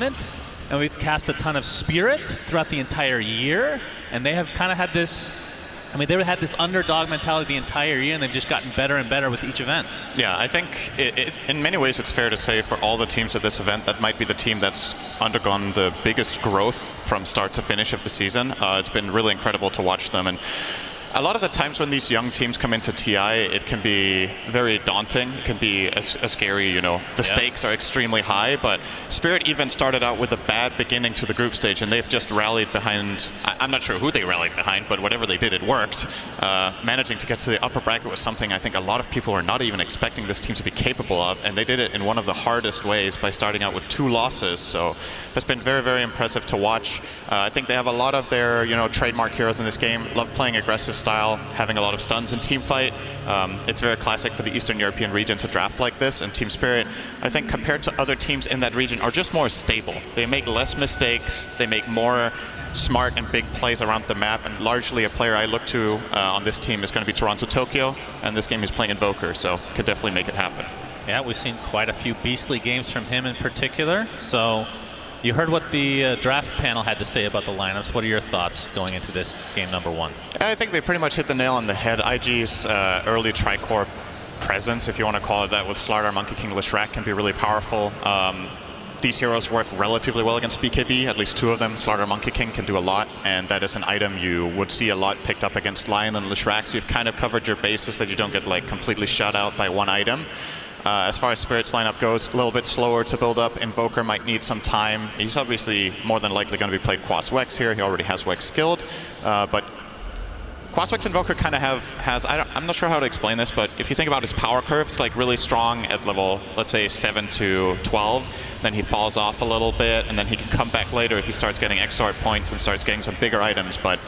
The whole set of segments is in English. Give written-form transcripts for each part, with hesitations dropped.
and we've cast a ton of Spirit throughout the entire year, and they have kind of had this, I mean, they had this underdog mentality the entire year, and they've just gotten better and better with each event. Yeah, I think in many ways it's fair to say for all the teams at this event, that might be the team that's undergone the biggest growth from start to finish of the season. It's been really incredible to watch them, and a lot of the times when these young teams come into TI, it can be very daunting. It can be a scary, you know, the stakes are extremely high, but Spirit even started out with a bad beginning to the group stage, and they've just rallied behind, I'm not sure who they rallied behind, but whatever they did, it worked. Managing to get to the upper bracket was something I think a lot of people were not even expecting this team to be capable of, and they did it in one of the hardest ways by starting out with 2 losses, so it's been very, very impressive to watch. I think they have a lot of their, you know, trademark heroes in this game, love playing aggressive style, having a lot of stuns in team fight. It's very classic for the Eastern European region to draft like this, and Team Spirit, I think compared to other teams in that region, are just more stable. They make less mistakes, they make more smart and big plays around the map, and largely a player I look to on this team is going to be Toronto Tokyo, and this game he's playing Invoker, so could definitely make it happen. Yeah, we've seen quite a few beastly games from him in particular, so you heard what the draft panel had to say about the lineups. What are your thoughts going into this game number 1? I think they pretty much hit the nail on the head. IG's early tri-core presence, if you want to call it that, with Slardar, Monkey King, Leshrac can be really powerful. These heroes work relatively well against BKB, at least 2 of them. Slardar, Monkey King can do a lot, and that is an item you would see a lot picked up against Lion and Leshrac, so you've kind of covered your bases that you don't get like completely shut out by one item. As far as Spirit's lineup goes, a little bit slower to build up. Invoker might need some time. He's obviously more than likely going to be played Quas Wex here. He already has Wex skilled, but Quas Wex Invoker kind of has, I'm not sure how to explain this, but if you think about his power curve, it's like really strong at level, let's say 7 to 12, then he falls off a little bit, and then he can come back later if he starts getting XR points and starts getting some bigger items, but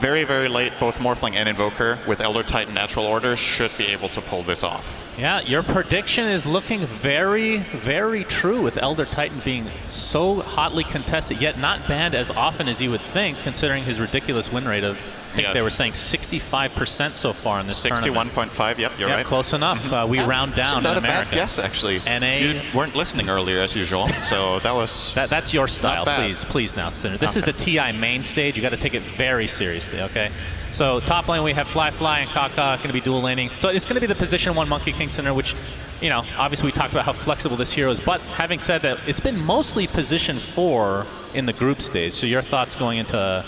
very, very late, both Morphling and Invoker with Elder Titan Natural Order should be able to pull this off. Yeah, your prediction is looking very, very true, with Elder Titan being so hotly contested, yet not banned as often as you would think, considering his ridiculous win rate of, I think they were saying 65% so far in this tournament. 61.5, yep, you're right. Close enough. We round down in America. Not a bad guess, actually. NA. You weren't listening earlier, as usual, so that was That's your style, please now, Sinner. This is the TI main stage. You got to take it very seriously, okay? So top lane we have Fly and Kaka going to be dual laning. So it's going to be the position 1 Monkey King Center, which, you know, obviously we talked about how flexible this hero is, but having said that, it's been mostly position 4 in the group stage. So your thoughts going into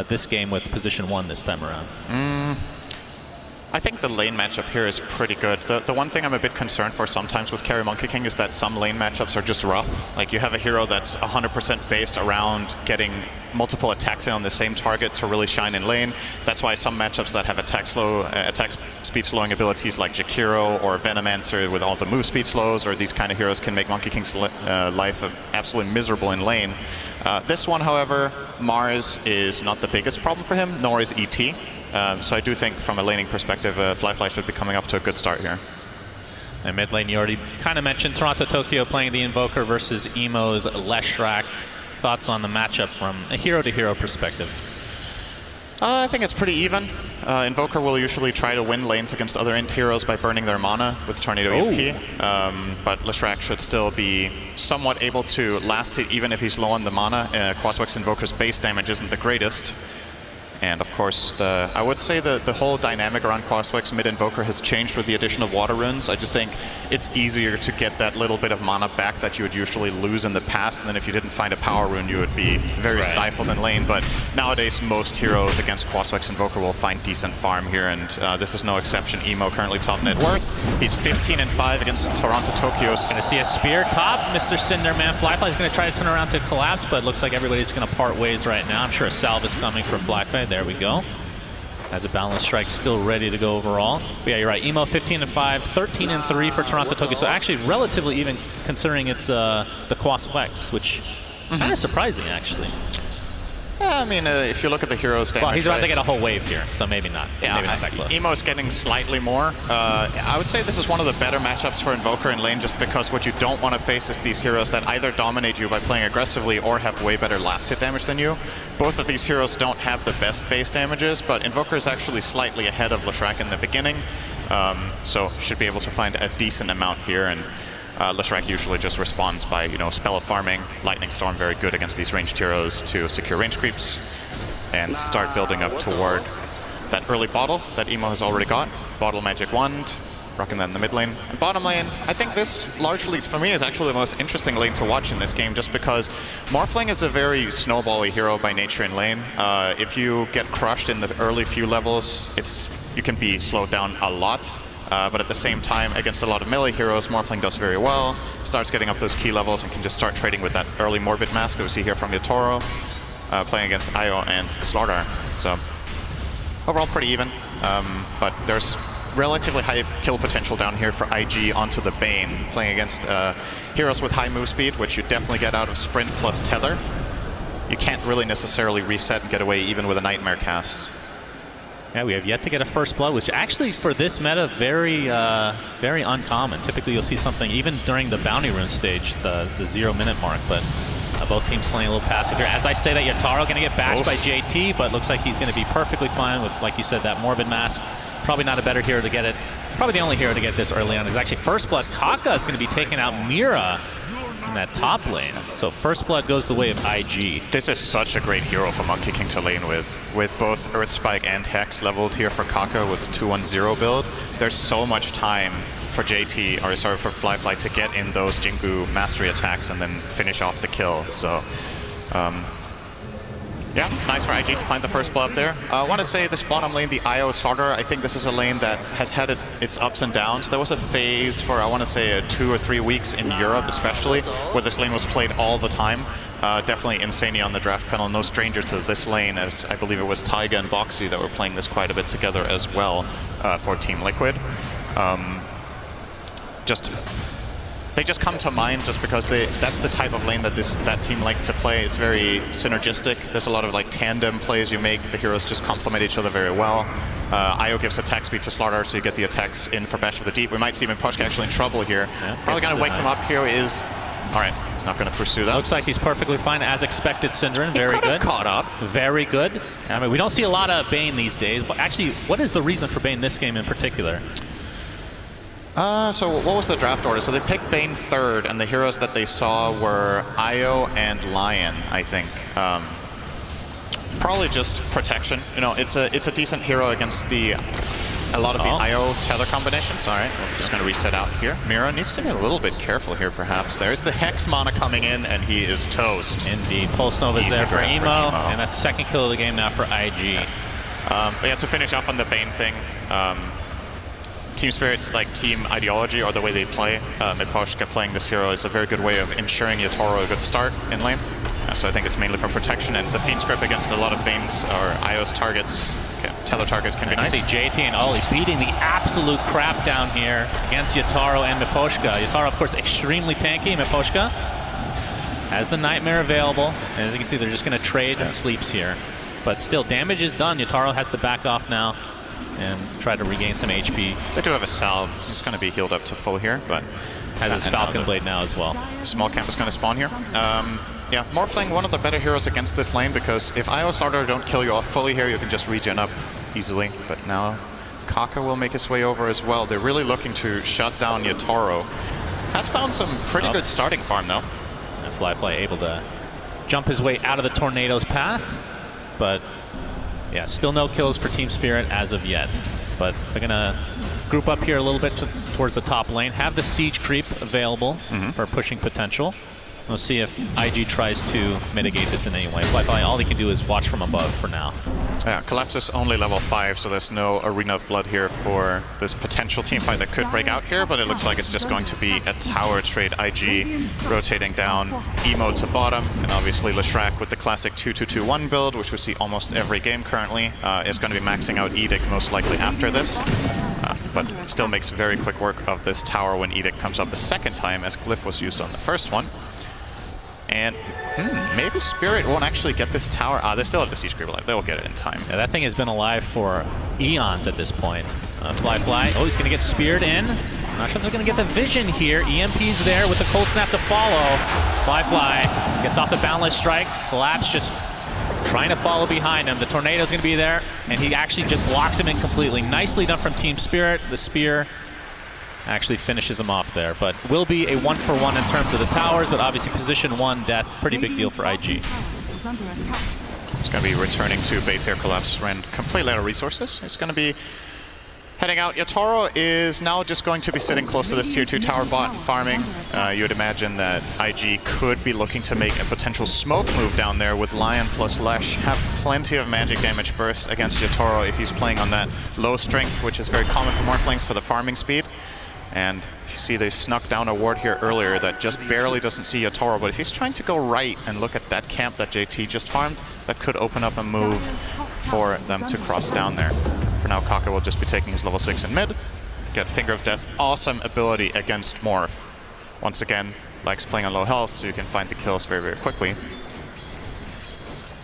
this game with position 1 this time around? I think the lane matchup here is pretty good. The one thing I'm a bit concerned for sometimes with carry Monkey King is that some lane matchups are just rough. Like you have a hero that's 100% based around getting multiple attacks in on the same target to really shine in lane. That's why some matchups that have attack speed slowing abilities like Jakiro or Venomancer with all the move speed slows, or these kind of heroes, can make Monkey King's life absolutely miserable in lane. This one, however, Mars is not the biggest problem for him, nor is ET. So I do think from a laning perspective, Fly should be coming off to a good start here. And mid lane, you already kind of mentioned Toronto Tokyo playing the Invoker versus Emo's Leshrac. Thoughts on the matchup from a hero-to-hero perspective? I think it's pretty even. Invoker will usually try to win lanes against other int heroes by burning their mana with Tornado EP, but Leshrac should still be somewhat able to last it even if he's low on the mana. Quas Wex Invoker's base damage isn't the greatest. And of course, I would say the whole dynamic around Quas Wex mid-Invoker has changed with the addition of Water Runes. I just think it's easier to get that little bit of mana back that you would usually lose in the past, and then if you didn't find a Power Rune, you would be very stifled in lane. But nowadays, most heroes against Quas Wex Invoker will find decent farm here, and this is no exception. Emo currently top net worth. He's 15-5 against Toronto Tokyo's. Going to see a spear top. Mr. Cinderman Flyfly's going to try to turn around to collapse, but it looks like everybody's going to part ways right now. I'm sure a salve is coming for Flyfly. There we go. Has a Balanced Strike still ready to go overall. But yeah, you're right. Emo 15-5, 13-3 for Toronto Tokyo. So actually relatively even considering it's the Quas Wex, which kind of surprising actually. Yeah, I mean, if you look at the hero's damage, well, he's about to get a whole wave here, so maybe not. Yeah, maybe not that close. Emo's getting slightly more. I would say this is one of the better matchups for Invoker in lane, just because what you don't want to face is these heroes that either dominate you by playing aggressively or have way better last hit damage than you. Both of these heroes don't have the best base damages, but Invoker is actually slightly ahead of Leshrac in the beginning, so should be able to find a decent amount here. And Leshrac usually just responds by, spell of farming. Lightning Storm very good against these ranged heroes to secure range creeps and start building up toward that early bottle that Emo has already got. Bottle Magic Wand, rocking that in the mid lane. And bottom lane, I think this largely, for me, is actually the most interesting lane to watch in this game, just because Morphling is a very snowbally hero by nature in lane. If you get crushed in the early few levels, you can be slowed down a lot. But at the same time, against a lot of melee heroes, Morphling does very well, starts getting up those key levels and can just start trading with that early Morbid Mask that we see here from Yatoro, playing against Io and Slardar. So overall pretty even, but there's relatively high kill potential down here for IG onto the Bane, playing against heroes with high move speed, which you definitely get out of Sprint plus Tether. You can't really necessarily reset and get away even with a Nightmare cast. Yeah, we have yet to get a first blood, which actually for this meta, very uncommon. Typically you'll see something even during the bounty rune stage, the 0 minute mark, but both teams playing a little passive here. As I say that, Yatoro going to get bashed by JT, but looks like he's going to be perfectly fine with, like you said, that Morbid Mask. Probably not a better hero to get it. Probably the only hero to get this early on is actually First Blood. Kaka is going to be taking out Mira in that top lane. So First Blood goes the way of IG. This is such a great hero for Monkey King to lane with both Earth Spike and Hex leveled here for Kaka with 2-1-0 build. There's so much time for for Fly to get in those Jingu mastery attacks and then finish off the kill. So yeah, nice for IG to find the first blood there. I want to say this bottom lane, the Io Slardar, I think this is a lane that has had its ups and downs. There was a phase for, I want to say, 2 or 3 weeks in Europe especially, where this lane was played all the time. Definitely Insania on the draft panel, no stranger to this lane, as I believe it was Taiga and Boxy that were playing this quite a bit together as well for Team Liquid. They just come to mind just because that's the type of lane that team likes to play. It's very synergistic. There's a lot of tandem plays you make. The heroes just complement each other very well. Io gives attack speed to Slardar, so you get the attacks in for Bash of the Deep. We might see Miposhka actually in trouble here. Yeah, probably going to wake him up here is... All right, he's not going to pursue that. Looks like he's perfectly fine, as expected, Synderen. Very good. Caught up. Very good. I mean, we don't see a lot of Bane these days, but actually, what is the reason for Bane this game in particular? So what was the draft order? So they picked Bane third, and the heroes that they saw were Io and Lion, I think. Probably just protection. It's a decent hero against a lot of the Io tether combinations. All right, we're just going to reset out here. Mira needs to be a little bit careful here, perhaps. There's the Hex mana coming in, and he is toast. Indeed, Pulse Nova is there for Emo, and that's the second kill of the game now for IG. But yeah, to finish off on the Bane thing, Team Spirit's team ideology or the way they play, Miposhka playing this hero is a very good way of ensuring Yatoro a good start in lane. So I think it's mainly for protection, and the Fiend Script against a lot of Bane's or Io's targets, tether targets can be nice. You see JT and Ollie beating the absolute crap down here against Yatoro and Miposhka. Yatoro, of course, extremely tanky. Miposhka has the Nightmare available, and as you can see, they're just going to trade and sleeps here. But still, damage is done. Yatoro has to back off now and try to regain some HP. They do have a salve. He's going to be healed up to full here, but has his Falcon Blade now as well. Small camp is going to spawn here. Yeah, Morphling, one of the better heroes against this lane, because if Io Slardar don't kill you off fully here, you can just regen up easily. But now Kaka will make his way over as well. They're really looking to shut down Yatoro. Has found some pretty good starting farm though. And Fly able to jump his way out of the Tornado's path, but yeah, still no kills for Team Spirit as of yet. But they're going to group up here a little bit towards the top lane, have the Siege creep available for pushing potential. We'll see if IG tries to mitigate this in any way. Fly, all he can do is watch from above for now. Yeah, Collapse is only level 5, so there's no Arena of Blood here for this potential team fight that could break out here, but it looks like it's just going to be a tower trade. IG rotating down, Emo to bottom, and obviously Leshrac with the classic 2-2-2-1 build, which we see almost every game currently, is going to be maxing out Edict most likely after this. But still makes very quick work of this tower when Edict comes up the second time, as Glyph was used on the first one. And maybe Spirit won't actually get this tower. They still have the Siege Creep alive. They'll get it in time. Yeah, that thing has been alive for eons at this point. Fly. Oh, he's going to get speared in. Not sure if they're going to get the vision here. EMP's there with the Cold Snap to follow. Fly gets off the Boundless Strike. Collapse just trying to follow behind him. The Tornado's going to be there, and he actually just blocks him in completely. Nicely done from Team Spirit. The spear actually finishes him off there. But will be a 1-for-1 in terms of the towers, but obviously position 1 death, pretty big deal for IG. He's going to be returning to base here. Collapse ran completely out of resources. He's going to be heading out. Yatoro is now just going to be sitting close to this tier 2 tower bot farming. You would imagine that IG could be looking to make a potential smoke move down there with Lion plus Lesh. Have plenty of magic damage burst against Yatoro if he's playing on that low strength, which is very common for Morphlings for the farming speed. And you see they snuck down a ward here earlier that just barely doesn't see Yatoro, but if he's trying to go right and look at that camp that JT just farmed, that could open up a move for them to cross down there. For now, Kaka will just be taking his level 6 in mid. Get Finger of Death, awesome ability against Morph. Once again, likes playing on low health, so you can find the kills very, very quickly.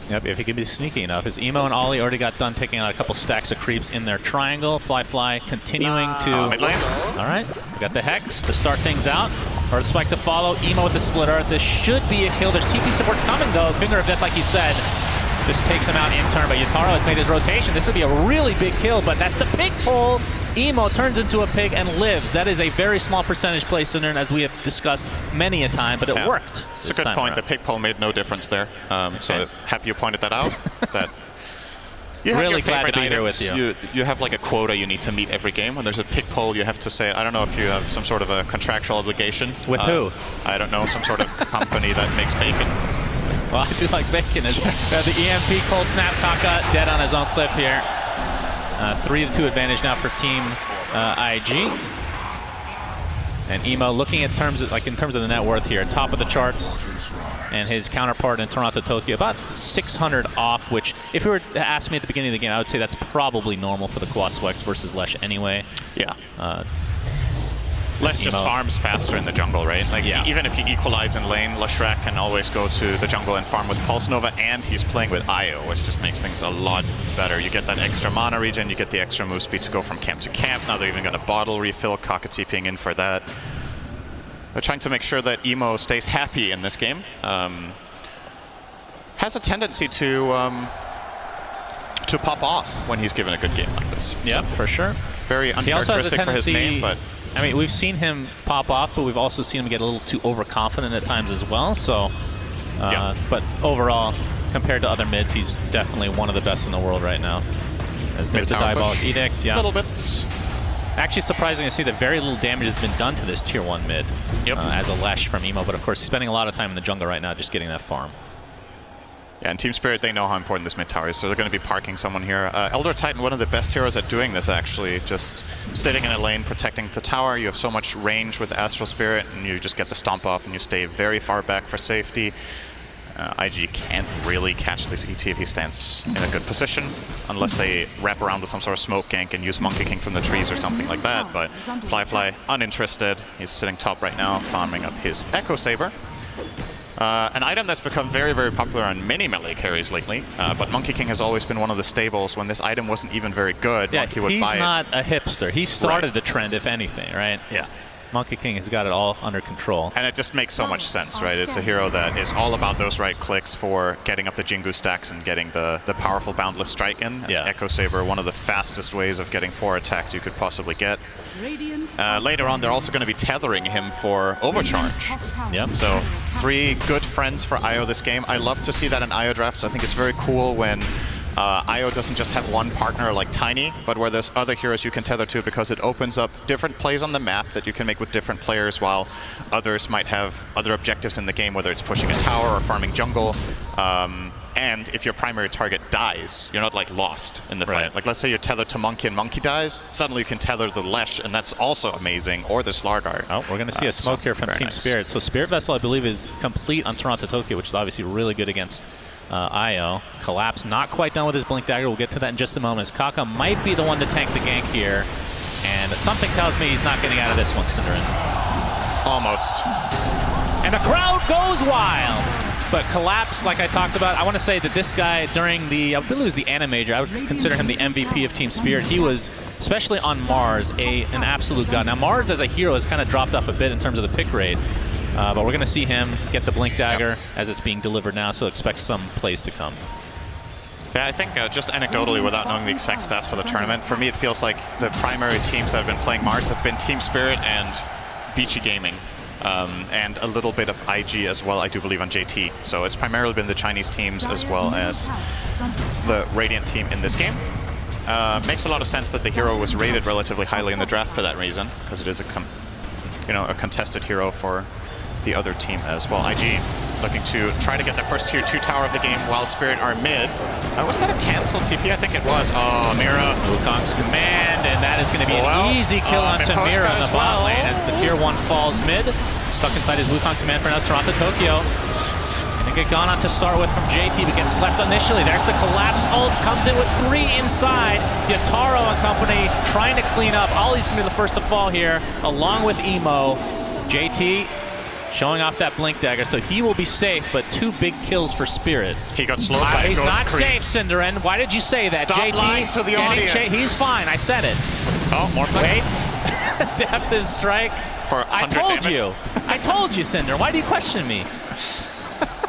Yep, if he can be sneaky enough. His Emo and Ollie already got done taking out a couple stacks of creeps in their triangle. Fly continuing to... mid lane. All right, we got the Hex to start things out. Or the Spike to follow. Emo with the Splitter. This should be a kill. There's TP supports coming though. Finger of Death, like you said, just takes him out in turn. But Yatoro has made his rotation. This would be a really big kill, but that's the pig pull. Emo turns into a pig and lives. That is a very small percentage play, Cinder, as we have discussed many a time, but it worked. It's a good point. The pig pull made no difference there. So happy you pointed that out. That you have really your glad to be items. here with you. You have like a quota you need to meet every game. When there's a pig pull, you have to say, I don't know if you have some sort of a contractual obligation. With who? I don't know, some sort of company that makes bacon. Well, I do like bacon. The EMP cold snap. Kaka dead on his own cliff here. 3-2 advantage now for Team IG. And Emo looking at terms of, in terms of the net worth here, top of the charts, and his counterpart in Toronto, Tokyo, about 600 off, which if you were to ask me at the beginning of the game, I would say that's probably normal for the Quaswex versus Lesh anyway. Yeah. Lesh just farms faster in the jungle, right? Like, even if you equalize in lane, Leshrac can always go to the jungle and farm with Pulse Nova, and he's playing with Io, which just makes things a lot better. You get that extra mana regen, you get the extra move speed to go from camp to camp. Now they're even going to bottle refill, Kaka TPing in for that. They're trying to make sure that Emo stays happy in this game. Has a tendency to pop off when he's given a good game like this. Yeah, for sure. Very uncharacteristic for his name, but... I mean, we've seen him pop off, but we've also seen him get a little too overconfident at times as well. So, but overall, compared to other mids, he's definitely one of the best in the world right now. As there's a Diabolic Edict, A little bit. Actually, surprising to see that very little damage has been done to this tier 1 mid as a Lesh from Emo. But of course, he's spending a lot of time in the jungle right now, just getting that farm. Yeah, and Team Spirit, they know how important this mid tower is, so they're going to be parking someone here. Elder Titan, one of the best heroes at doing this, actually. Just sitting in a lane, protecting the tower. You have so much range with Astral Spirit, and you just get the stomp off, and you stay very far back for safety. IG can't really catch this ET if he stands in a good position, unless they wrap around with some sort of smoke gank and use Monkey King from the trees or something like that. But Fly, uninterested. He's sitting top right now, farming up his Echo Saber. An item that's become very, very popular on many melee carries lately, but Monkey King has always been one of the staples. When this item wasn't even very good, Monkey would buy it. He's not a hipster. He started the trend, if anything, right? Yeah. Monkey King has got it all under control. And it just makes so much sense, right? It's a hero that is all about those right clicks for getting up the Jingu stacks and getting the powerful Boundless Strike in. Yeah. Echo Saber, one of the fastest ways of getting 4 attacks you could possibly get. Later on, they're also going to be tethering him for Overcharge. Yep. So 3 good friends for Io this game. I love to see that in Io drafts. I think it's very cool when Io doesn't just have one partner like Tiny, but where there's other heroes you can tether to, because it opens up different plays on the map that you can make with different players, while others might have other objectives in the game, whether it's pushing a tower or farming jungle. And if your primary target dies, you're not like lost in the fight. Like let's say you're tethered to Monkey and Monkey dies, suddenly you can tether the Lesh, and that's also amazing, or the Slargar. Oh, we're going to see a smoke here from Team Spirit. So Spirit Vessel, I believe, is complete on Toronto, Tokyo, which is obviously really good against Io. Collapse not quite done with his Blink Dagger. We'll get to that in just a moment, as Kaka might be the one to tank the gank here. And something tells me he's not getting out of this one, Cinderin. Almost. And the crowd goes wild. But Collapse, like I talked about, I want to say that this guy, during the, I believe it was the Animajor, I would consider him the MVP of Team Spirit. He was, especially on Mars, an absolute god. Now, Mars as a hero has kind of dropped off a bit in terms of the pick rate. But we're going to see him get the Blink Dagger as it's being delivered now, so expect some plays to come. Yeah, I think just anecdotally, without knowing the exact stats for the tournament, for me it feels like the primary teams that have been playing Mars have been Team Spirit and Vici Gaming. And a little bit of IG as well, I do believe, on JT. So it's primarily been the Chinese teams as well as the Radiant team in this game. Makes a lot of sense that the hero was rated relatively highly in the draft for that reason, because it is a contested hero for the other team as well. IG looking to try to get their first tier 2 tower of the game while Spirit are mid. Was that a cancelled TP? I think it was. Oh, Mira. Wukong's command, and that is going to be an easy kill onto Mira on the bot lane as the tier 1 falls mid. Stuck inside his Wukong command for now, Toronto Tokyo. Gonna get gone onto Sarwith from JT, but gets slept initially. There's the collapse ult, comes in with 3 inside. Yataro and company trying to clean up. Ollie's gonna be the first to fall here, along with Emo. JT showing off that blink dagger, so he will be safe, but 2 big kills for Spirit. He got slowed by He's not creep. safe, Cinderin. Why did you say that? Stop JT lying to the audience. He's fine, I said it. Oh, more flick. Wait. Adaptive strike. For I 100 told damage. you. I told you, Cinder. Why do you question me?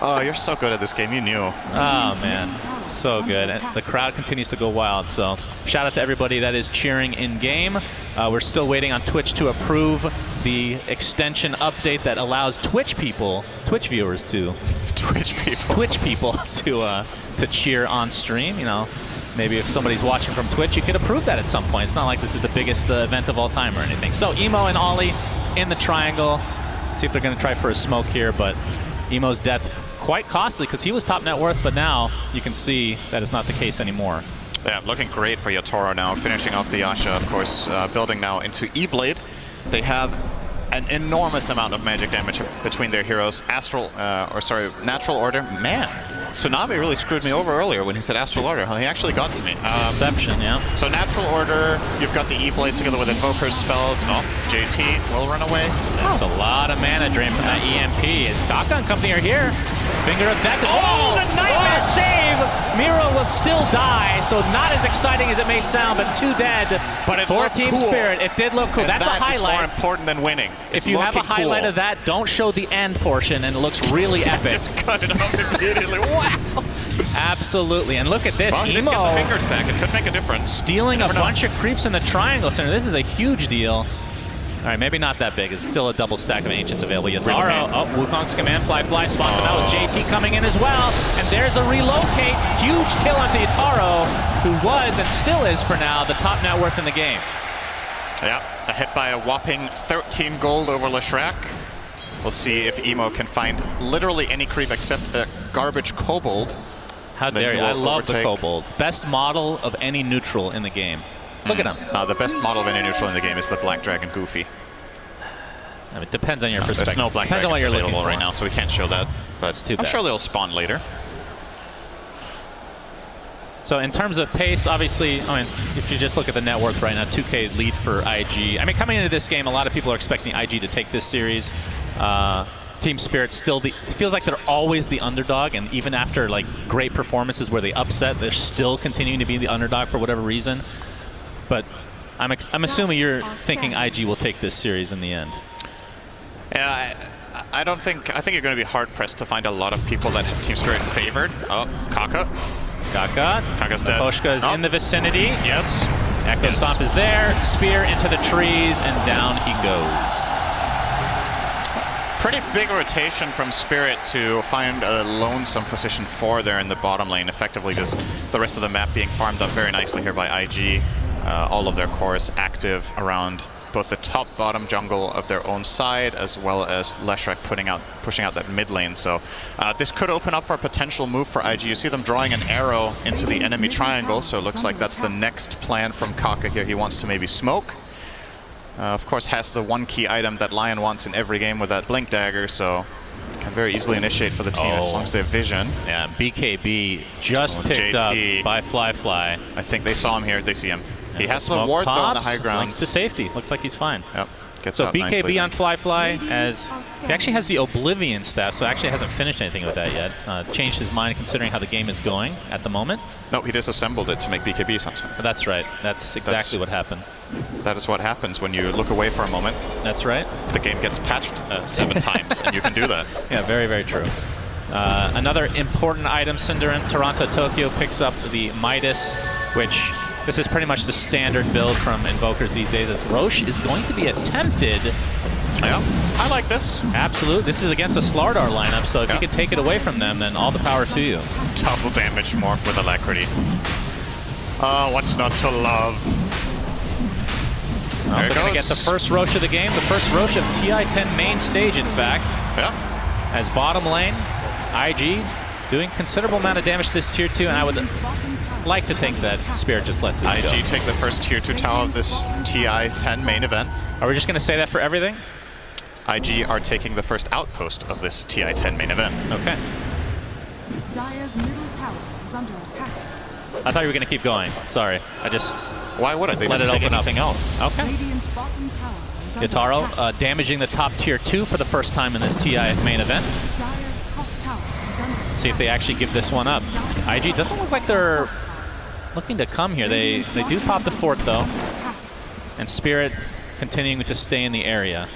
Oh, you're so good at this game. You knew. Oh, man. So good. And the crowd continues to go wild. So shout out to everybody that is cheering in-game. We're still waiting on Twitch to approve the extension update that allows Twitch viewers to cheer on stream. You know, maybe if somebody's watching from Twitch, you could approve that at some point. It's not like this is the biggest event of all time or anything. So Emo and Ollie in the triangle. See if they're going to try for a smoke here, but Emo's death quite costly because he was top net worth, but now you can see that is not the case anymore. Yeah, looking great for Yatoro now, finishing off the Yasha, of course, building now into E-Blade. They have an enormous amount of magic damage between their heroes. Natural Order. Man, Tsunami really screwed me over earlier when he said Astral Order. He actually got to me. Deception, yeah. So Natural Order, you've got the E-Blade together with Invoker's spells. Oh, JT will run away. That's a lot of mana drain from that EMP. As Kaka and company are here. Finger of death. Oh, the nightmare save! Mira will still die, so not as exciting as it may sound, but 2 dead. But it for looked Team cool. Spirit. It did look cool. And that's a highlight. That is more important than winning. If you have a highlight of that, don't show the end portion, and it looks really epic. Just cut it off immediately. Wow! Absolutely. And look at this. Well, he didn't get the finger stack. It could make a difference. Stealing a bunch of creeps in the triangle center. This is a huge deal. All right, maybe not that big. It's still a double stack of Ancients available. Yataro, Wukong's command, fly, spawns him out with JT coming in as well. And there's a relocate. Huge kill onto Yataro, who was and still is for now the top net worth in the game. Yeah, a hit by a whopping 13 gold over Leshrac. We'll see if Emo can find literally any creep except a garbage kobold. How dare you? I love the kobold. Best model of any neutral in the game. Look at him. The best model of any neutral in the game is the Black Dragon Goofy. I mean, it depends on your perspective. There's no Black Depends on what Dragons you're looking available for right now, so we can't show that. But too I'm bad. sure they'll spawn later. So in terms of pace, obviously, I mean, if you just look at the net worth right now, 2K lead for IG. I mean, coming into this game, a lot of people are expecting IG to take this series. Team Spirit still it feels like they're always the underdog, and even after like great performances where they upset, they're still continuing to be the underdog for whatever reason. But I'm assuming you're thinking IG will take this series in the end. Yeah, I think you're going to be hard pressed to find a lot of people that have Team Spirit favored. Oh, Kaka. Kaka's dead. Koshka is in the vicinity. Yes. Echo Stomp is there. Spear into the trees, and down he goes. Pretty big rotation from Spirit to find a lonesome position 4 there in the bottom lane. Effectively just the rest of the map being farmed up very nicely here by IG. All of their cores active around both the top bottom jungle of their own side, as well as Leshrac pushing out that mid lane. So this could open up for a potential move for IG. You see them drawing an arrow into the enemy triangle, so it looks like that's the next plan from Kaka here. He wants to maybe smoke. Of course, has the one key item that Lion wants in every game with that blink dagger, so can very easily initiate for the team as long as they have vision. Yeah, BKB just picked up by Fly. I think they saw him here. They see him. He has the ward though on the high ground. Links to safety. Looks like he's fine. Yep. Gets so out BKB nicely. on Fly as he actually has the Oblivion staff, so actually hasn't finished anything with that yet. Changed his mind considering how the game is going at the moment. No, he disassembled it to make BKB something. That's right. That's exactly what happened. That is what happens when you look away for a moment. That's right. The game gets patched 7 times, and you can do that. Yeah, very, very true. Another important item, Cinderin, Toronto Tokyo picks up the Midas, which this is pretty much the standard build from Invokers these days, as Roche is going to be attempted. Yeah, I like this. Absolutely. This is against a Slardar lineup, so if you can take it away from them, then all the power to you. Double damage morph with Alacrity. What's not to love? Well, they're going to get the first Roche of the game, the first Roche of TI10 main stage, in fact. Yeah. As bottom lane, IG doing considerable amount of damage to this tier 2, and I would like to think that Spirit just lets it go. IG take the first tier 2 tower of this TI10 main event. Are we just going to say that for everything? IG are taking the first outpost of this TI10 main event. Okay. Dire's middle tower is under attack. I thought you were going to keep going. Sorry. I just... Why would I? They let didn't it take open anything up. else. Okay. Radiant's bottom tower is under Yataro attack. damaging the top tier 2 for the first time in this TI main event. Dire's top tower is under attack. See if they actually give this one up. IG doesn't look like they're looking to come here. They do pop the fort, though. And Spirit continuing to stay in the area.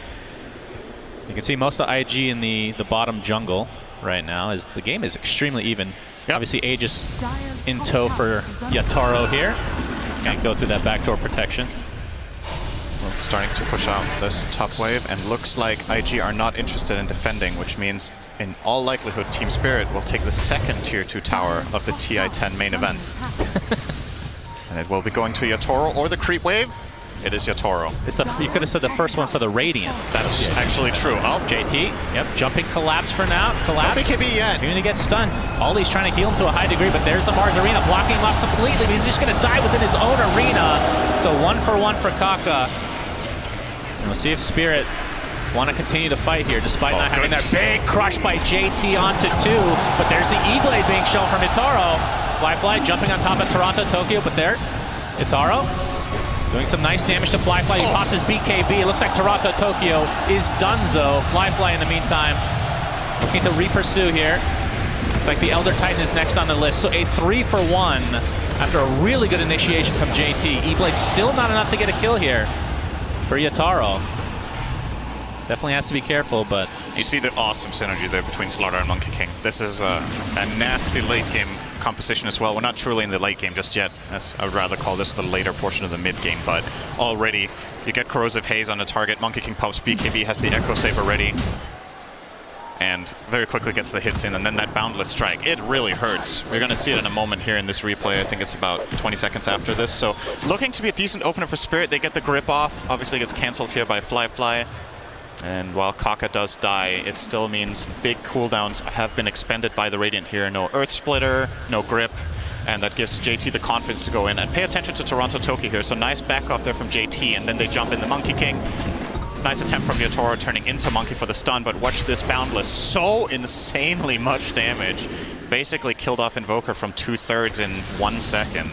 You can see most of IG in the bottom jungle right now, as the game is extremely even. Yep. Obviously, Aegis in tow for Yataro here. Can't go through that backdoor protection. Well, it's starting to push out this top wave, and looks like IG are not interested in defending, which means in all likelihood Team Spirit will take the second tier 2 tower of the TI10 main event. And it will be going to Yatoro or the creep wave. It is Yatoro. It's you could have said the first one for the Radiant. That's actually true. Oh, JT, yep, jumping collapse for now. Collapse. no BKB yet. Going to get stunned. Ollie's trying to heal him to a high degree, but there's the Mars Arena blocking him off completely. He's just going to die within his own arena. So 1-for-1 for Kaka. And we'll see if Spirit want to continue to fight here, despite not having that big crush by JT onto 2. But there's the E-Blade being shown from Itaro. Flyfly jumping on top of Toronto Tokyo, but there, Itaro doing some nice damage to Flyfly. He pops his BKB. It looks like Toronto Tokyo is donezo. Flyfly in the meantime looking to re-pursue here. Looks like the Elder Titan is next on the list. So a 3-for-1 after a really good initiation from JT. E-Blade still not enough to get a kill here for Yataro. Definitely has to be careful, but... You see the awesome synergy there between Slardar and Monkey King. This is a nasty late game composition as well. We're not truly in the late game just yet, as I would rather call this the later portion of the mid game, but already you get Corrosive Haze on the target. Monkey King pops BKB, has the Echo Saber ready, and very quickly gets the hits in, and then that Boundless Strike. It really hurts. We're going to see it in a moment here in this replay. I think it's about 20 seconds after this. So looking to be a decent opener for Spirit. They get the grip off. Obviously gets cancelled here by Flyfly. And while Kaka does die, it still means big cooldowns have been expended by the Radiant here. No Earth Splitter, no grip, and that gives JT the confidence to go in. And pay attention to Toronto Tokyo here. So nice back off there from JT, and then they jump in the Monkey King. Nice attempt from Yatoro turning into Monkey for the stun, but watch this Boundless. So insanely much damage. Basically killed off Invoker from 2/3 in 1 second.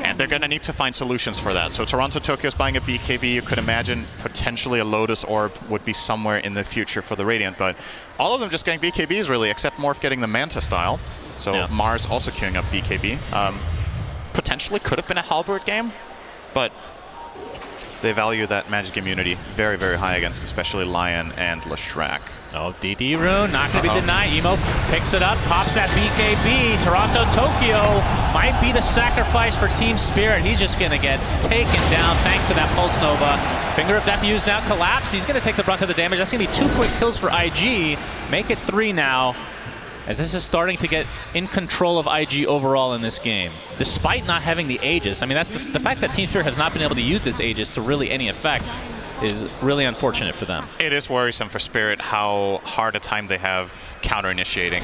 And they're going to need to find solutions for that. So Toronto Tokyo is buying a BKB. You could imagine potentially a Lotus Orb would be somewhere in the future for the Radiant. But all of them just getting BKBs really, except Morph getting the Manta style. So yeah. Mars also queuing up BKB. Potentially could have been a Halberd game, but they value that magic immunity very, very high against especially Lion and Leshrac. Oh, DD Rune, not going to be denied. Emo picks it up, pops that BKB. Toronto Tokyo might be the sacrifice for Team Spirit. He's just going to get taken down thanks to that Pulse Nova. Finger of Death used now, collapse. He's going to take the brunt of the damage. That's going to be 2 quick kills for IG. Make it 3 now, as this is starting to get in control of IG overall in this game, despite not having the Aegis. I mean, that's the fact that Team Spirit has not been able to use this Aegis to really any effect is really unfortunate for them. It is worrisome for Spirit how hard a time they have counter-initiating.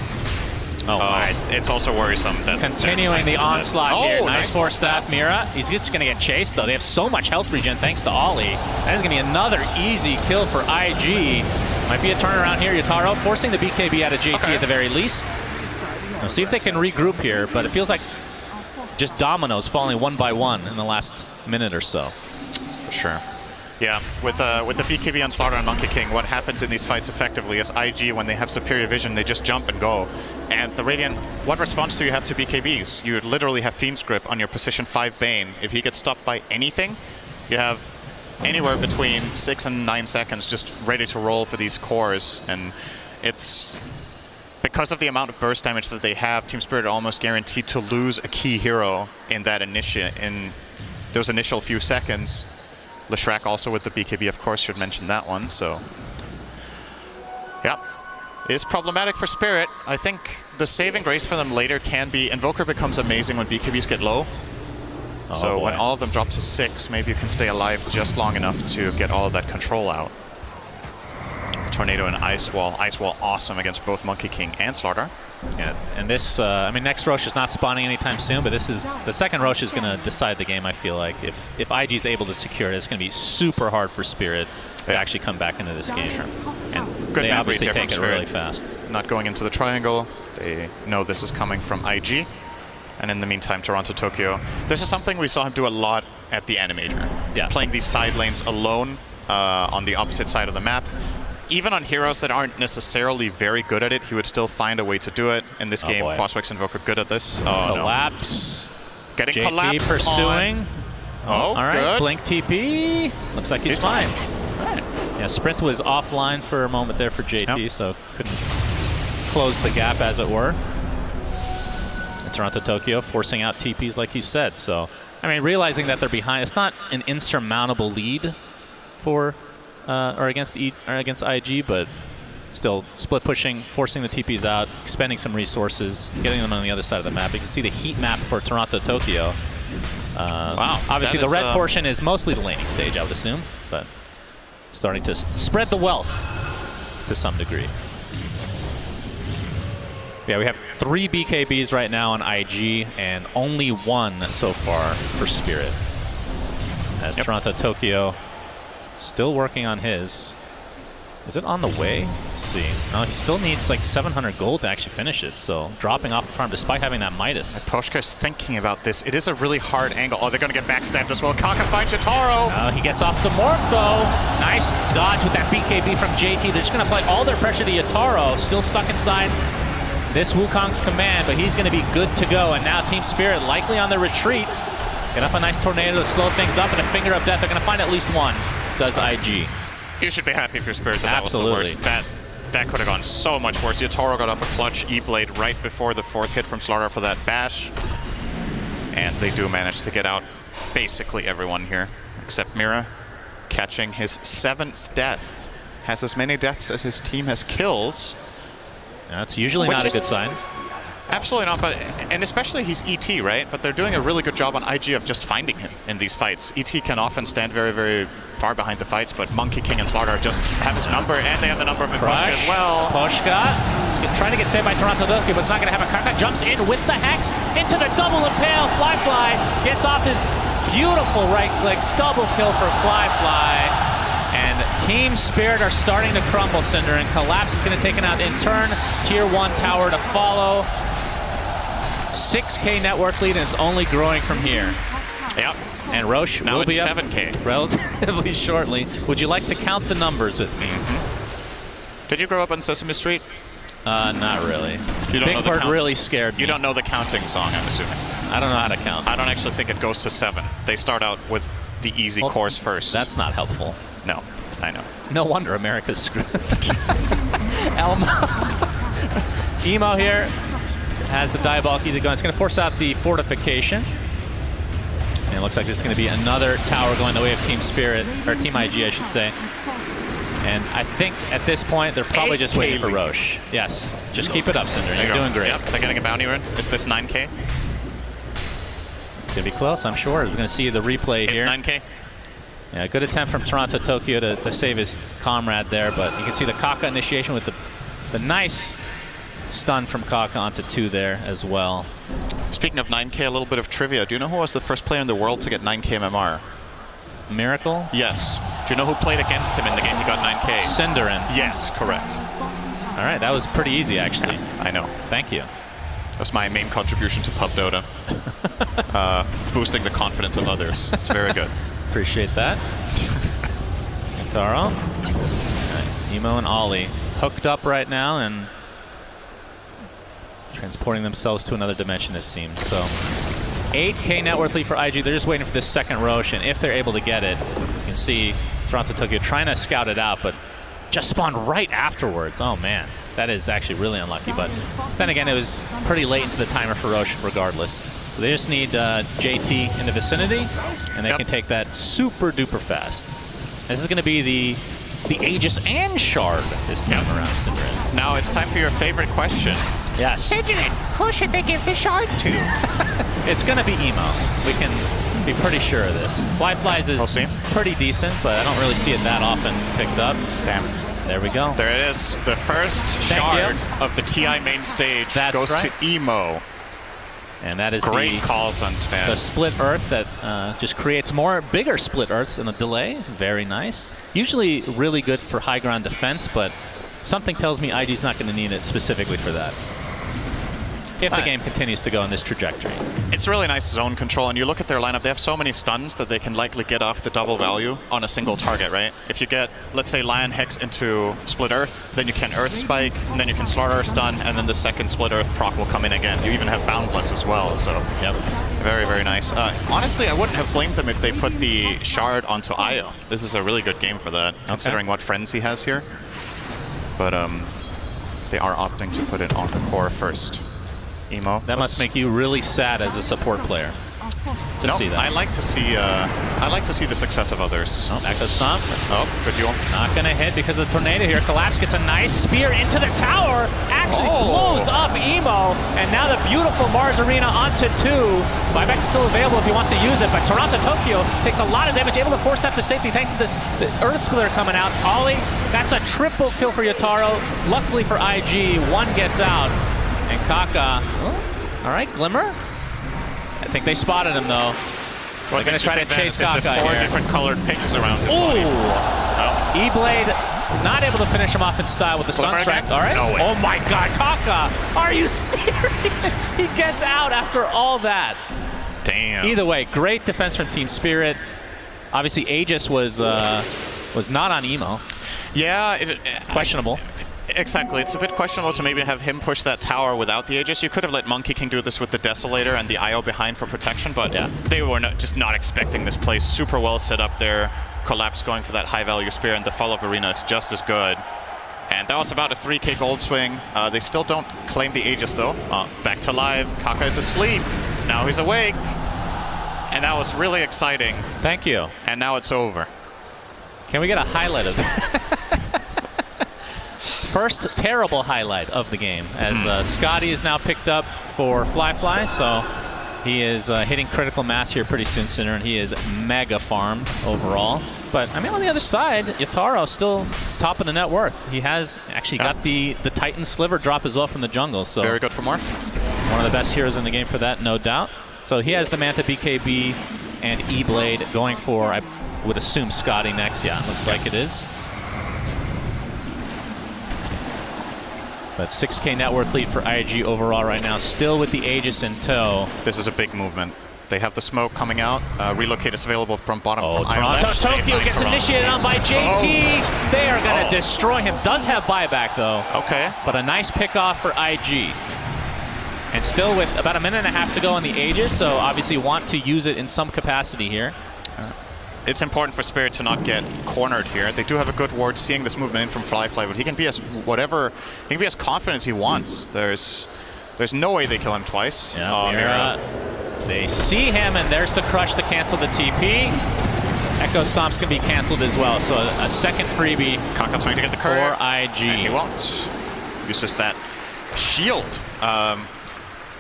Oh my. It's also worrisome that continuing the onslaught here. Nice Force Staff Mira. He's just going to get chased though. They have so much health regen thanks to Ollie. That is going to be another easy kill for IG. Might be a turnaround here. Yataro forcing the BKB out of JT at the very least. We'll see if they can regroup here, but it feels like just dominoes falling one by one in the last minute or so. For sure. Yeah, with the BKB on Slardar and Monkey King, what happens in these fights effectively is IG, when they have superior vision, they just jump and go. And the Radiant, what response do you have to BKBs? You literally have Fiend's Grip on your position 5 Bane. If he gets stopped by anything, you have anywhere between 6 and 9 seconds just ready to roll for these cores. And it's because of the amount of burst damage that they have, Team Spirit are almost guaranteed to lose a key hero in that those initial few seconds. Leshrac also with the BKB, of course, should mention that one. So, yeah, it's problematic for Spirit. I think the saving grace for them later can be Invoker becomes amazing when BKBs get low. So when all of them drop to 6, maybe you can stay alive just long enough to get all of that control out. Tornado and Ice Wall. Ice Wall awesome against both Monkey King and Slardar. Yeah, and this, I mean, next Roche is not spawning anytime soon, but this is, the second Roche is going to decide the game, I feel like. If IG is able to secure it, it's going to be super hard for Spirit to actually come back into this game. And Good they obviously take it really fast. Not going into the triangle. They know this is coming from IG. And in the meantime, Toronto, Tokyo. This is something we saw him do a lot at the Animator. Yeah. Playing these side lanes alone on the opposite side of the map. Even on heroes that aren't necessarily very good at it, he would still find a way to do it. In this game, Quaswex Invoker good at this. Collapse. No. Getting JT collapsed pursuing. All right, good. Blink TP. Looks like he's fine. All right. Yeah, Sprint was offline for a moment there for JT, so couldn't close the gap, as it were. And Toronto, Tokyo forcing out TPs like you said. So, I mean, realizing that they're behind, it's not an insurmountable lead for or against IG, but still split pushing, forcing the TPs out, expending some resources, getting them on the other side of the map. You can see the heat map for Toronto, Tokyo. Wow. Obviously, the red portion is mostly the laning stage, I would assume, but starting to spread the wealth to some degree. Yeah, we have 3 BKBs right now on IG and only 1 so far for Spirit. As Toronto, Tokyo still working on his. Is it on the way? Let's see. No, he still needs like 700 gold to actually finish it, so dropping off the farm despite having that Midas. Poshka's thinking about this. It is a really hard angle. Oh, they're going to get backstabbed as well. Kaka finds Yatoro. He gets off the morph, though. Nice dodge with that BKB from JT. They're just going to apply all their pressure to Yatoro. Still stuck inside this Wukong's command, but he's going to be good to go. And now Team Spirit likely on the retreat. Get up a nice tornado to slow things up, and a finger of death. They're going to find at least 1. Does IG. You should be happy for Spirit that was the worst. That could have gone so much worse. Yatoro got off a clutch E-Blade right before the 4th hit from Slardar for that bash. And they do manage to get out basically everyone here, except Mira, catching his 7th death. Has as many deaths as his team has kills. That's usually not a good sign. Absolutely not, and especially he's ET, right? But they're doing a really good job on IG of just finding him in these fights. ET can often stand very, very far behind the fights, but Monkey King and Slardar just have his number, and they have the number of Poshka as well. Poshka trying to get saved by Toronto Tokyo, but it's not going to happen. Kaka jumps in with the Hex into the double impale. Fly gets off his beautiful right clicks. Double kill for Fly. And Team Spirit are starting to crumble, Cinder, and Collapse is going to take it out in turn. Tier 1 tower to follow. 6K network lead, and it's only growing from here. Yep. And Roche now will be up 7K relatively shortly. Would you like to count the numbers with me? Did you grow up on Sesame Street? Not really. Big Bird really scared me. You don't know the counting song, I'm assuming. I don't know how to count. I don't actually think it goes to 7. They start out with the easy course first. That's not helpful. No, I know. No wonder America's screwed. Elmo. Emo here has the Diabolic Edict going. It's going to force out the fortification. And it looks like this is going to be another tower going the way of Team Spirit, or Team IG, I should say. And I think at this point, they're probably just waiting for Roche. Yes. Just keep it up, Cinder. You're doing great. Yep, they're getting a bounty run. Is this 9K? It's going to be close, I'm sure. We're going to see the replay here. It's 9K. Yeah, good attempt from Toronto Tokyo to save his comrade there, but you can see the Kaka initiation with the nice stun from Kaka onto 2 there as well. Speaking of 9K, a little bit of trivia. Do you know who was the first player in the world to get 9K MMR? Miracle? Yes. Do you know who played against him in the game he got 9K? Cinderin. Yes, correct. All right, that was pretty easy, actually. Yeah, I know. Thank you. That's my main contribution to Pub Dota. Boosting the confidence of others. It's very good. Appreciate that. Taro. Emo and Ollie hooked up right now and transporting themselves to another dimension, it seems. So 8K net worth lead for IG. They're just waiting for this second Roche, and if they're able to get it, you can see Toronto Tokyo trying to scout it out, but just spawned right afterwards. Oh man, that is actually really unlucky. But then again, it was pretty late into the timer for Roche regardless. So they just need JT in the vicinity, and they can take that super duper fast. This is going to be the Aegis and Shard this time around, Synderen. Now it's time for your favorite question. Yes. Synderen, who should they give the Shard to? It's going to be Emo. We can be pretty sure of this. Flyflies is pretty decent, but I don't really see it that often picked up. Damn. There we go. There it is. The first shard of the TI main stage goes to Emo. And that is great call, Suns fan. The split earth that just creates bigger split earths in a delay. Very nice. Usually really good for high ground defense, but something tells me IG's not going to need it specifically for that. If the game continues to go in this trajectory. It's really nice zone control, and you look at their lineup, they have so many stuns that they can likely get off the double value on a single target, right? If you get, let's say, Lion Hex into Split Earth, then you can Earth Spike, and then you can Slaughter stun, and then the second Split Earth proc will come in again. You even have Boundless as well, so very, very nice. Honestly, I wouldn't have blamed them if they put the Shard onto Io. This is a really good game for that, considering what friends he has here. But they are opting to put it on the core first. Emo. That must make you really sad as a support player to see that. I like to see the success of others. Oh, Echo Stomp. Oh, good duel. Not gonna hit because of the tornado here. Collapse gets a nice spear into the tower. Actually blows up Emo, and now the beautiful Mars Arena onto 2. Buyback is still available if he wants to use it, but Toronto Tokyo takes a lot of damage, able to force step to safety thanks to this Earth Splitter coming out. Ollie, that's a triple kill for Yataro. Luckily for IG, one gets out. And Kaka, all right, Glimmer. I think they spotted him though. They're going to try to chase Kaka here. 4 different colored pings around his body. E-Blade not able to finish him off in style with the Sunstrike. All right. No way. Oh my God, Kaka, are you serious? He gets out after all that. Damn. Either way, great defense from Team Spirit. Obviously, Aegis was not on Emo. Yeah, questionable. Exactly. It's a bit questionable to maybe have him push that tower without the Aegis. You could have let Monkey King do this with the Desolator and the IO behind for protection, but they were just not expecting this play. Super well set up there. Collapse going for that high-value spear, and the follow-up arena is just as good. And that was about a 3k gold swing. They still don't claim the Aegis, though. Back to live. Kaka is asleep. Now he's awake. And that was really exciting. Thank you. And now it's over. Can we get a highlight of that? First terrible highlight of the game, as Scotty is now picked up for Flyfly, so he is hitting critical mass here pretty soon, Sinner, and he is mega farmed overall. But I mean, on the other side, Yataro still top of the net worth. He has actually got the Titan Sliver drop as well from the jungle, so very good for Marth. One of the best heroes in the game for that, no doubt. So he has the Manta BKB and E-Blade going for, I would assume, Scotty next. Yeah, looks like it is. But 6k net worth lead for IG overall right now, still with the Aegis in tow. This is a big movement. They have the smoke coming out. Relocate is available from bottom. Toronto Tokyo gets initiated on by JT. They are going to destroy him. Does have buyback though. Okay. But a nice pick off for IG. And still with about a minute and a half to go on the Aegis, so obviously want to use it in some capacity here. It's important for Spirit to not get cornered here. They do have a good ward seeing this movement in from Flyfly, but he can be as he can be as confident as he wants. There's no way they kill him twice. Yeah, they see him, and there's the crush to cancel the TP. Echo Stomp's going to be canceled as well, so a second freebie. Kaka trying to get the courier. For IG. And he won't. Uses that shield.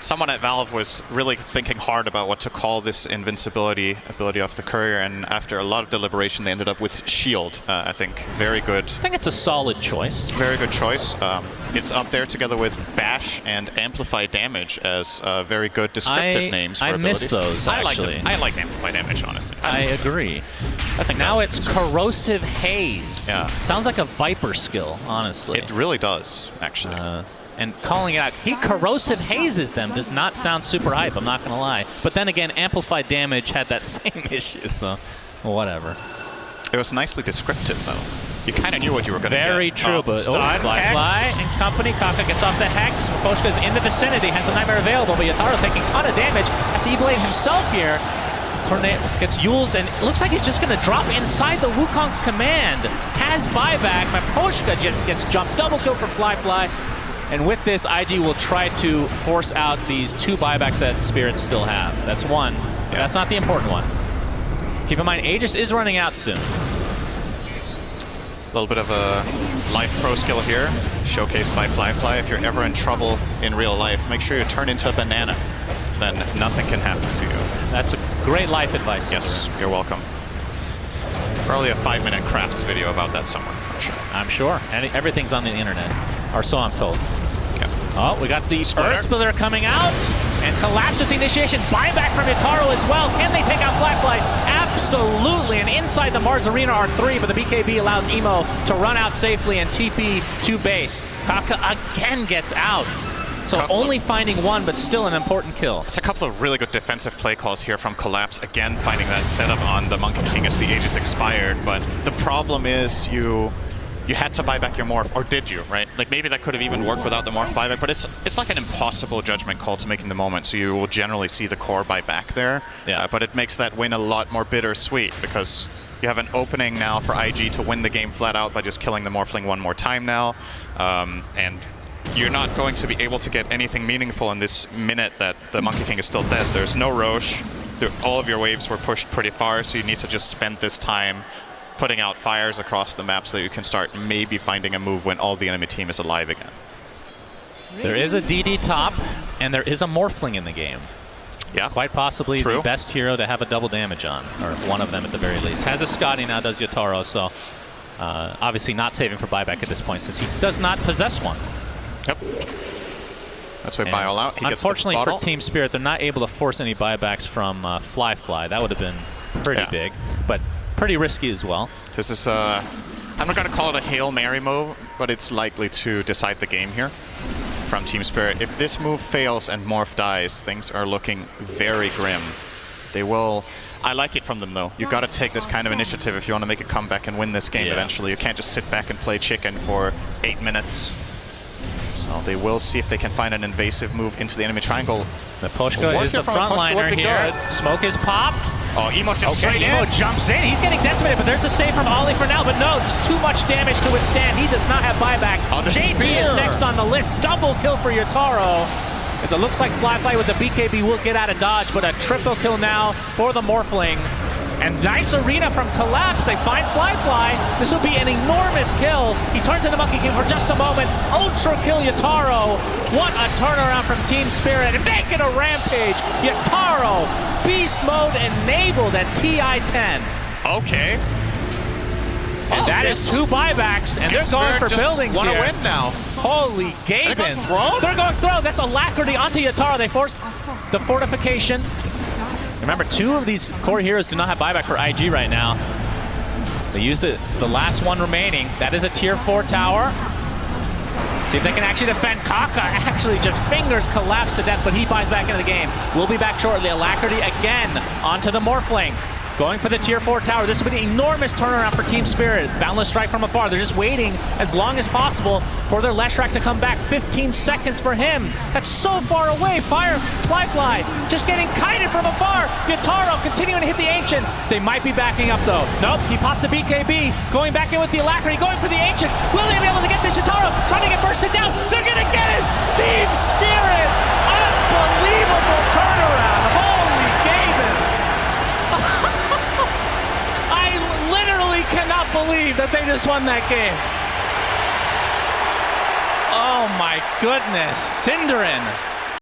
Someone at Valve was really thinking hard about what to call this invincibility ability of the courier, and after a lot of deliberation, they ended up with shield. I think very good. I think it's a solid choice. Very good choice. It's up there together with bash and amplify damage as very good descriptive names for abilities. I miss those, actually. I like amplify damage, honestly. I agree. I think now it's corrosive haze. Yeah. Sounds like a Viper skill, honestly. It really does, actually. And calling it out, he corrosive hazes them does not sound super hype, I'm not going to lie. But then again, amplified damage had that same issue, so whatever. It was nicely descriptive, though. You kind of knew what you were going to get. Very true, but Flyfly and company. Kaka gets off the Hex. Poshka's in the vicinity, has a Nightmare available, but Yataro's taking a ton of damage. That's E-Blade himself here. Tornado gets Yules, and it looks like he's just going to drop inside the Wukong's command. Has buyback. Maposhka gets jumped. Double kill for Fly. And with this, IG will try to force out these 2 buybacks that Spirits still have. That's one. Yeah. That's not the important one. Keep in mind, Aegis is running out soon. A little bit of a life pro skill here, showcased by Fly. If you're ever in trouble in real life, make sure you turn into a banana. Then nothing can happen to you. That's a great life advice. Yes, you're welcome. Probably a 5-minute crafts video about that somewhere, I'm sure. I'm sure. And everything's on the internet, or so I'm told. Okay. Oh, we got the Earth Splitter coming out, and Collapse with the initiation. Buyback from Yataro as well. Can they take out Fly? Absolutely. And inside the Mars Arena are 3, but the BKB allows Emo to run out safely and TP to base. Kaka again gets out. So only finding 1, but still an important kill. It's a couple of really good defensive play calls here from Collapse. Again, finding that setup on the Monkey King as the Aegis expired. But the problem is you had to buy back your Morph, or did you, right? Like maybe that could have even worked without the Morph buyback, but it's like an impossible judgment call to make in the moment. So you will generally see the core buy back there. Yeah. But it makes that win a lot more bittersweet because you have an opening now for IG to win the game flat out by just killing the Morphling 1 more time now. And you're not going to be able to get anything meaningful in this minute that the Monkey King is still dead. There's no Roche. All of your waves were pushed pretty far, so you need to just spend this time putting out fires across the map so that you can start maybe finding a move when all the enemy team is alive again. There is a DD top, and there is a Morphling in the game. Yeah. Quite possibly True. the best hero to have a double damage on, or one of them at the very least. Has a Scotty, now does Yataro, so obviously not saving for buyback at this point since he does not possess one. Yep. That's why buy all out. He unfortunately gets the for Team Spirit, they're not able to force any buybacks from Fly. That would have been pretty big, but pretty risky as well. This is, I'm not going to call it a Hail Mary move, but it's likely to decide the game here from Team Spirit. If this move fails and Morph dies, things are looking very grim. They will... I like it from them, though. You've got to take this kind of initiative if you want to make a comeback and win this game eventually. You can't just sit back and play chicken for 8 minutes. So they will see if they can find an invasive move into the enemy triangle. Maposhka is the frontliner here. Good. Smoke is popped. Oh, Emo's just straight in. Emo jumps in. He's getting decimated, but there's a save from Ollie for now. But no, there's too much damage to withstand. He does not have buyback. Oh, the JT spear is next on the list. Double kill for Yataro. As it looks like Fly with the BKB will get out of dodge, but a triple kill now for the Morphling. And nice arena from Collapse. They find Fly. This will be an enormous kill. He turns to the Monkey King for just a moment. Ultra kill Yataro. What a turnaround from Team Spirit. And make it a rampage. Yataro, beast mode enabled at TI10. Okay. And that is 2 buybacks, and they're going for buildings here. Want to win now. Holy Gavin. They're going throw? They're going throw. That's Alacrity onto Yataro. They force the fortification. Remember, 2 of these core heroes do not have buyback for IG right now. They use the last one remaining. That is a tier 4 tower. See if they can actually defend. Kaka actually just fingers Collapse to death, but he buys back into the game. We'll be back shortly. Alacrity again onto the Morphling. Going for the tier 4 tower. This will be an enormous turnaround for Team Spirit. Boundless strike from afar. They're just waiting as long as possible for their Leshrac to come back. 15 seconds for him. That's so far away. Fly just getting kited from afar. Yataro continuing to hit the Ancient. They might be backing up though. Nope, he pops the BKB. Going back in with the Alacrity. Going for the Ancient. Will they be able to get this Yataro? Trying to get bursted down. They're going to get it. Team Spirit. Unbelievable turnaround. Holy Gavin. Cannot believe that they just won that game. Oh my goodness. Cinderin